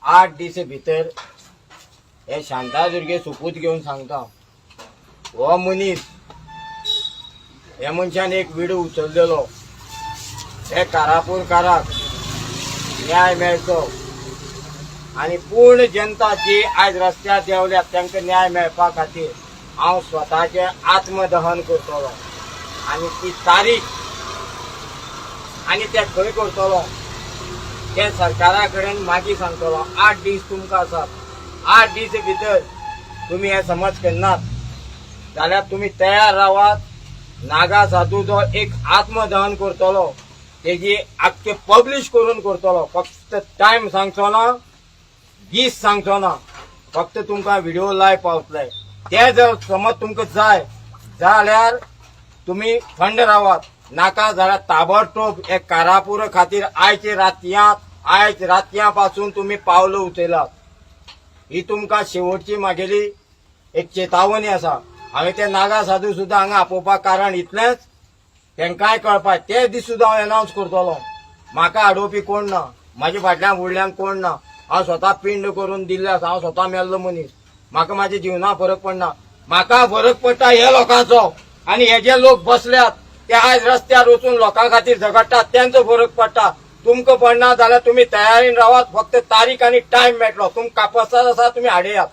8 दीस भितर हे शांतादुर्गे सोपूत घेवन सांगता हो मनीस हे मनशान एक विडो उचललेलो हे कारापूरकाराक न्याय मेळचो आणि पूर्ण जनता जी आज रस्त्यार देवल्यात तांकां न्याय मेळपा खातीर हांव स्वताचे आत्मदहन करतलो आणि ती तारीख आणि ते खंय करतलो ते सरकारा कडेन मागीर सांगतलो 8 दीस तुमकां आसात 8 दीस भितर तुम्ही हे समज करनात जाल्यार तुम्ही तयार रावात नागा साधूचो एक आत्मदहन करतलो तेजी आख्खे पब्लिश करून करतलो फक्त टायम सांगचो ना दीस सांगचो ना फक्त तुमकां व्हिडिओ लायव्ह पावतले ते जर समज तुमकां जाय जाल्यार तुम्ही थंड रावात नाका जाल्यार ताबडतोब एक कारापूर खातीर आयज रातया पासून तुम्ही पावलं उचयलात ही तुमकां शेवटची म्हागेली एक चेतावणी आसा हांवें ते नागा साधू सुद्दां हांगा आपोवपाक कारण इतलेंच तेंकांय कळपा ते दीस सुद्दां हांव अनावन्स करतलो म्हाका आडोवपी कोण ना म्हाज्या फाटल्यान फुडल्यान कोण ना हांव स्वता पिंड करून दिल्ले आसा हांव स्वता मेल्लो मनीस म्हाका म्हाज्या जिवनाक फरक पडना म्हाका फरक पडटा हे लोकांचो आणि हे जे लोक बसल्यात ते आज रस्त्यार वचून लोकां खातीर झगडटात त्यांचो फरक पडटा तुमकां पडना जाल्यार तुम्ही तयारीन रावात फक्त तारीख आणि टायम मेळटलो तुमकां कापसात आसा तुम्ही हाडेयात